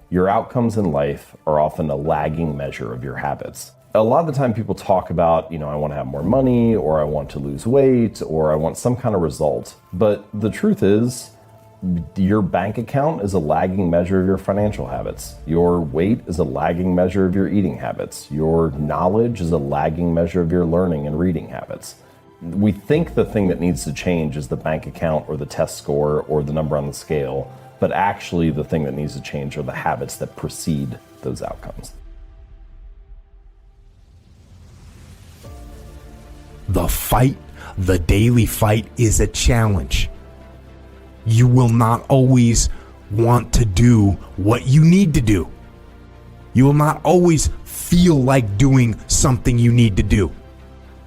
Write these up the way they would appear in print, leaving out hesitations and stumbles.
Your outcomes in life are often a lagging measure of your habits. A lot of the time people talk about, I want to have more money, or I want to lose weight, or I want some kind of result. But the truth is, your bank account is a lagging measure of your financial habits. Your weight is a lagging measure of your eating habits. Your knowledge is a lagging measure of your learning and reading habits. We think the thing that needs to change is the bank account or the test score or the number on the scale, but actually the thing that needs to change are the habits that precede those outcomes. The fight, the daily fight, is a challenge. You will not always want to do what you need to do. You will not always feel like doing something you need to do.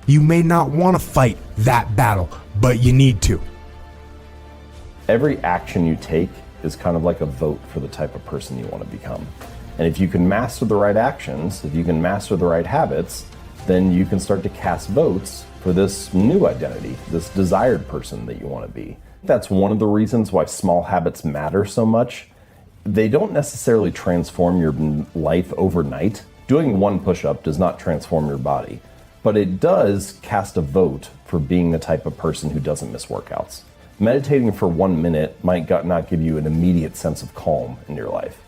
You may not want to fight that battle, but you need to. Every action you take is kind of like a vote for the type of person you want to become. And if you can master the right actions, if you can master the right habits, then you can start to cast votes for this new identity, this desired person that you want to be. That's one of the reasons why small habits matter so much. They don't necessarily transform your life overnight. Doing one push-up does not transform your body, but it does cast a vote for being the type of person who doesn't miss workouts. Meditating for 1 minute might not give you an immediate sense of calm in your life,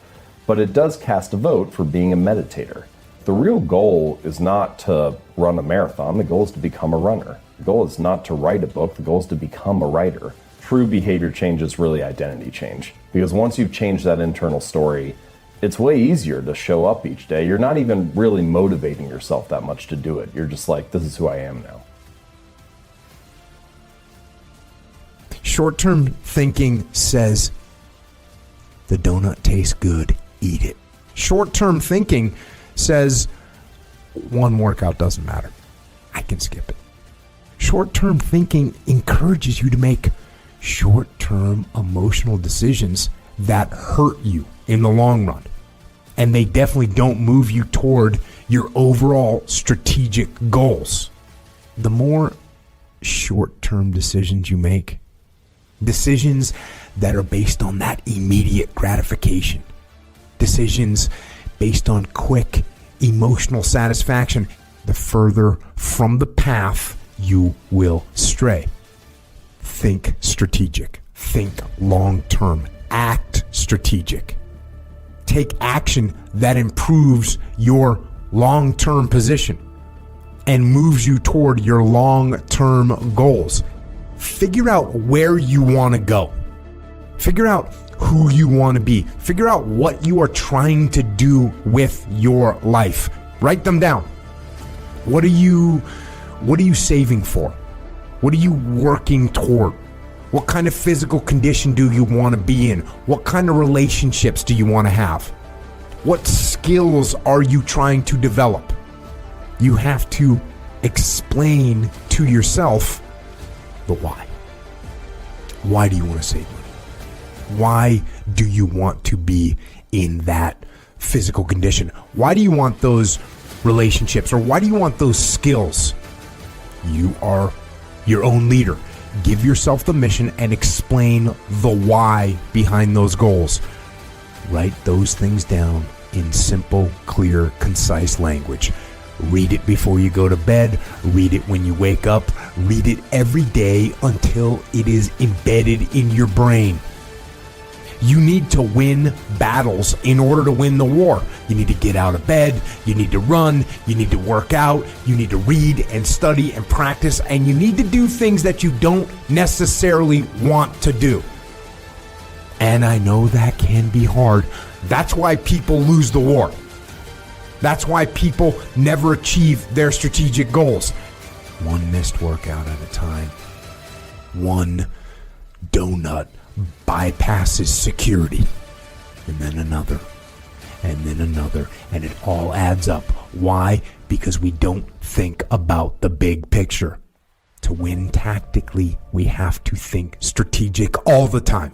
but it does cast a vote for being a meditator. The real goal is not to run a marathon. The goal is to become a runner. The goal is not to write a book. The goal is to become a writer. True behavior change is really identity change, because once you've changed that internal story, it's way easier to show up each day. You're not even really motivating yourself that much to do it. You're just like, this is who I am now. Short-term thinking says, the donut tastes good, eat it. Short-term thinking says, one workout doesn't matter, I can skip it. Short-term thinking encourages you to make short-term emotional decisions that hurt you in the long run. And they definitely don't move you toward your overall strategic goals. The more short-term decisions you make, decisions that are based on that immediate gratification, decisions based on quick emotional satisfaction, the further from the path you will stray. Think strategic. Think long-term. Act strategic. Take action that improves your long-term position and moves you toward your long-term goals. Figure out where you want to go. Figure out who you want to be. Figure out what you are trying to do with your life. Write them down. What are you saving for? What are you working toward? What kind of physical condition do you want to be in? What kind of relationships do you want to have? What skills are you trying to develop? You have to explain to yourself the why. Why do you want to save money? Why do you want to be in that physical condition? Why do you want those relationships, or why do you want those skills? You are your own leader. Give yourself the mission and explain the why behind those goals. Write those things down in simple, clear, concise language. Read it before you go to bed. Read it when you wake up. Read it every day until it is embedded in your brain. You need to win battles in order to win the war. You need to get out of bed. You need to run. You need to work out. You need to read and study and practice. And you need to do things that you don't necessarily want to do. And I know that can be hard. That's why people lose the war. That's why people never achieve their strategic goals. One missed workout at a time. One donut bypasses security, and then another, and then another, and it all adds up. Why? Because we don't think about the big picture. To win tactically, we have to think strategic all the time.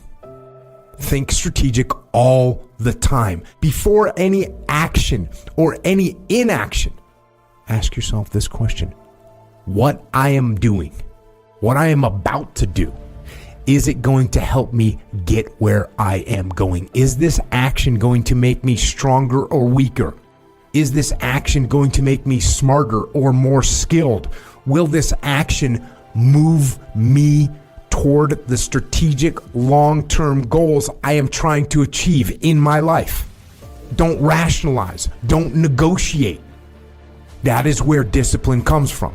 Think strategic all the time. Before any action or any inaction, ask yourself this question: what I am doing, what I am about to do, Is it going to help me get where I am going? Is this action going to make me stronger or weaker? Is this action going to make me smarter or more skilled? Will this action move me toward the strategic long-term goals I am trying to achieve in my life? Don't rationalize. Don't negotiate. That is where discipline comes from.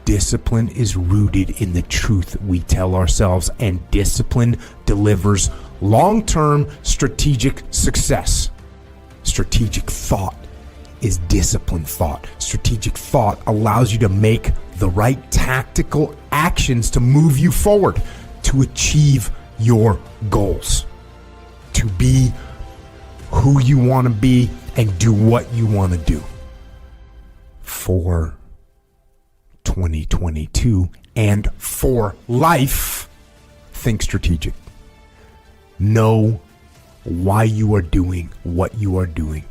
Discipline is rooted in the truth we tell ourselves, and discipline delivers long-term strategic success. Strategic thought is disciplined thought. Strategic thought allows you to make the right tactical actions to move you forward, to achieve your goals, to be who you want to be and do what you want to do. For 2022 and for life, think strategic. Know why you are doing what you are doing,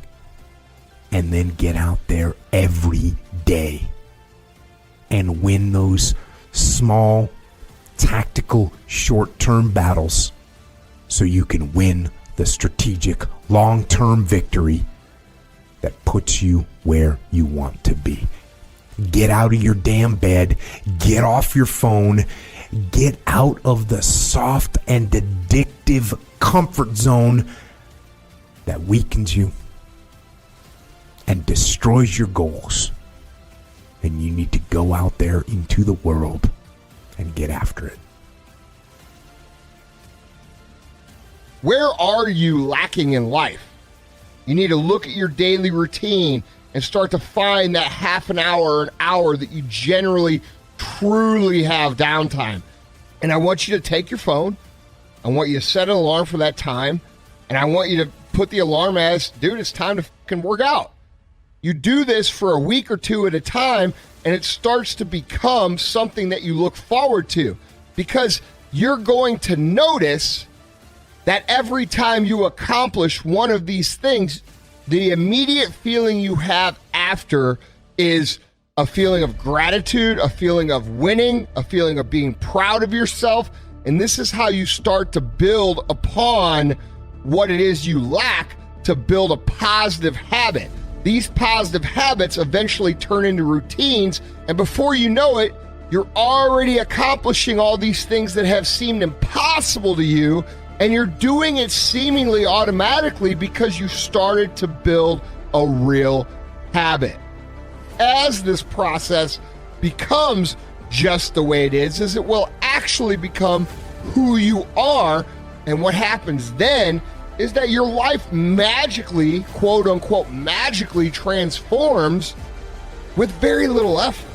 and then get out there every day and win those small, tactical, short-term battles so you can win the strategic, long-term victory that puts you where you want to be. Get out of your damn bed. Get off your phone. Get out of the soft and addictive comfort zone that weakens you and destroys your goals. And you need to go out there into the world and get after it. Where are you lacking in life? You need to look at your daily routine and start to find that half an hour or an hour that you generally truly have downtime. And I want you to take your phone. I want you to set an alarm for that time. And I want you to put the alarm as, dude, it's time to fucking work out. You do this for a week or two at a time, and it starts to become something that you look forward to, because you're going to notice that every time you accomplish one of these things, the immediate feeling you have after is a feeling of gratitude, a feeling of winning, a feeling of being proud of yourself. And this is how you start to build upon what it is you lack to build a positive habit. These positive habits eventually turn into routines, and before you know it, you're already accomplishing all these things that have seemed impossible to you, and you're doing it seemingly automatically because you started to build a real habit. As this process becomes just the way it is it will actually become who you are, and what happens then is that your life magically, quote unquote, magically transforms with very little effort.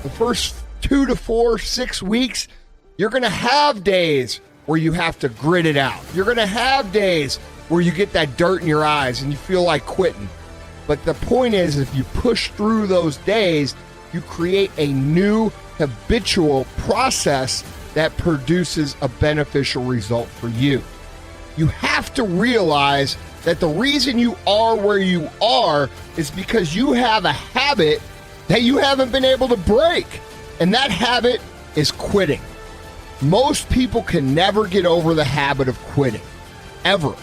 The first 2 to 4, 6 weeks, you're going to have days where you have to grit it out. You're going to have days where you get that dirt in your eyes and you feel like quitting. But the point is, if you push through those days, you create a new habitual process that produces a beneficial result for you. You have to realize that the reason you are where you are is because you have a habit that you haven't been able to break. And that habit is quitting. Most people can never get over the habit of quitting, ever.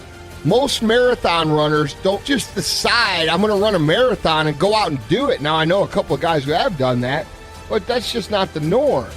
Most marathon runners don't just decide, I'm going to run a marathon and go out and do it. Now, I know a couple of guys who have done that, but that's just not the norm.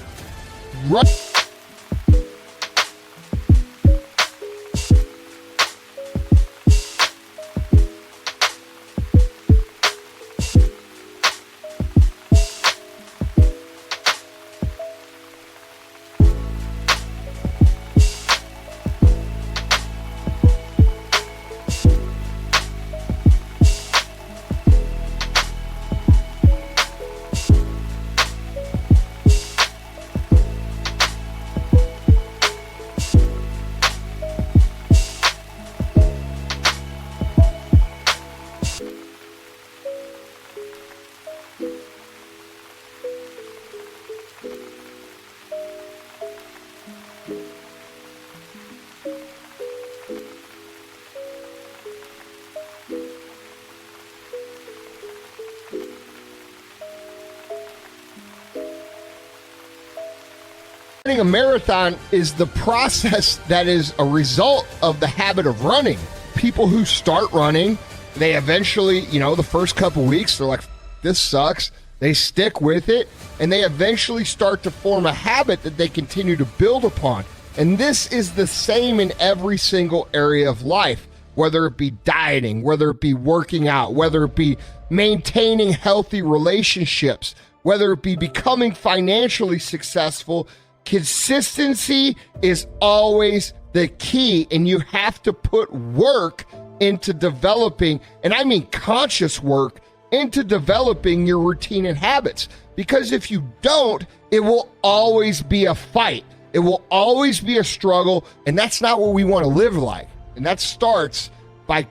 running a marathon is the process that is a result of the habit of running. People who start running, they eventually, the first couple weeks, they're like, this sucks. They stick with it, and they eventually start to form a habit that they continue to build upon. And this is the same in every single area of life, whether it be dieting, whether it be working out, whether it be maintaining healthy relationships, whether it be becoming financially successful. Consistency is always the key, and you have to put work into developing, and I mean conscious work, into developing your routine and habits. Because if you don't, it will always be a fight. It will always be a struggle, and that's not what we want to live like. And that starts by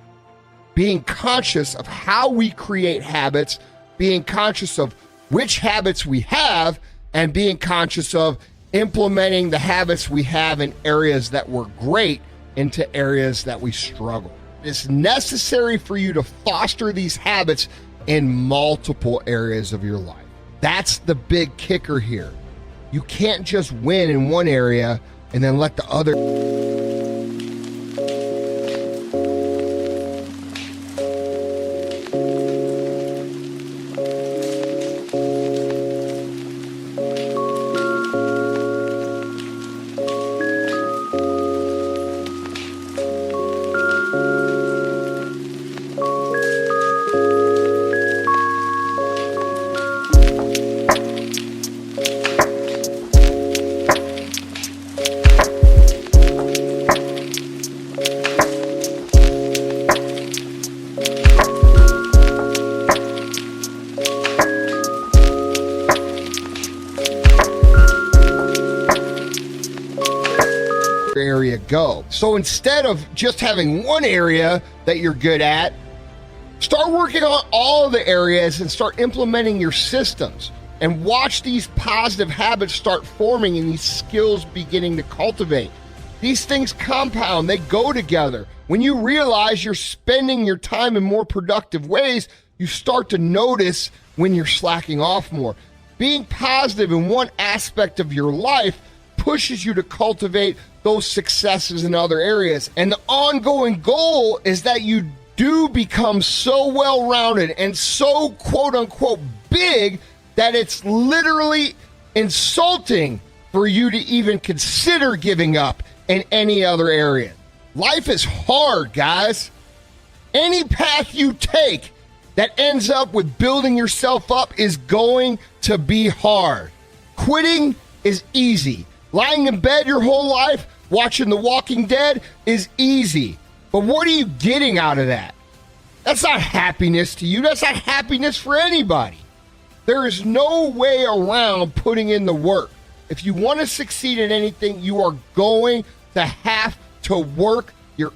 being conscious of how we create habits, being conscious of which habits we have, and being conscious of implementing the habits we have in areas that were great into areas that we struggle. It's necessary for you to foster these habits in multiple areas of your life. That's the big kicker here. You can't just win in one area and then let the other. Area go. So instead of just having one area that you're good at, start working on all of the areas and start implementing your systems, and watch these positive habits start forming and these skills beginning to cultivate. These things compound, they go together. When you realize you're spending your time in more productive ways, you start to notice when you're slacking off more. Being positive in one aspect of your life pushes you to cultivate those successes in other areas. And the ongoing goal is that you do become so well-rounded and so quote-unquote big that it's literally insulting for you to even consider giving up in any other area. Life is hard, guys. Any path you take that ends up with building yourself up is going to be hard. Quitting is easy. Lying in bed your whole life, watching The Walking Dead is easy. But what are you getting out of that? That's not happiness to you. That's not happiness for anybody. There is no way around putting in the work. If you want to succeed in anything, you are going to have to work your...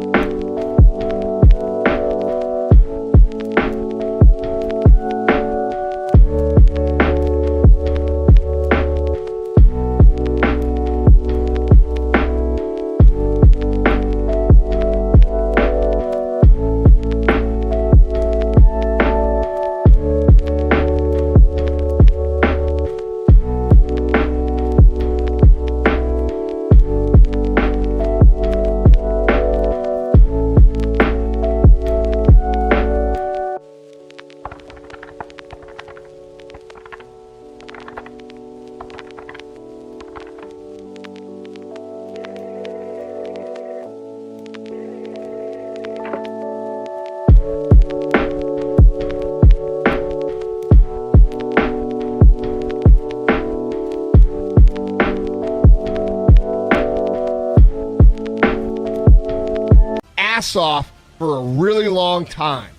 off for a really long time.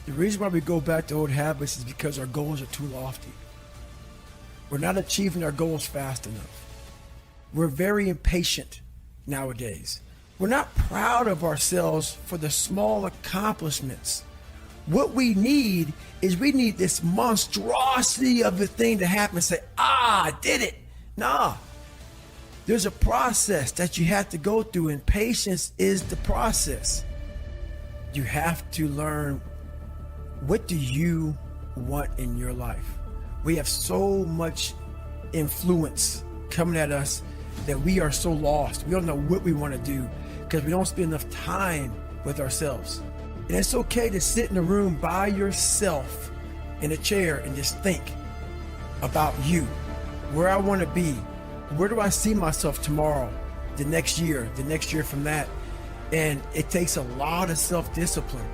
The reason why we go back to old habits is because our goals are too lofty. We're not achieving our goals fast enough. We're very impatient nowadays. We're not proud of ourselves for the small accomplishments. What we need is we need this monstrosity of the thing to happen and say, I did it. Nah. There's a process that you have to go through, and patience is the process. You have to learn, what do you want in your life? We have so much influence coming at us that we are so lost. We don't know what we want to do because we don't spend enough time with ourselves. And it's okay to sit in a room by yourself in a chair and just think about you, where I want to be, where do I see myself tomorrow, the next year from that. And it takes a lot of self-discipline.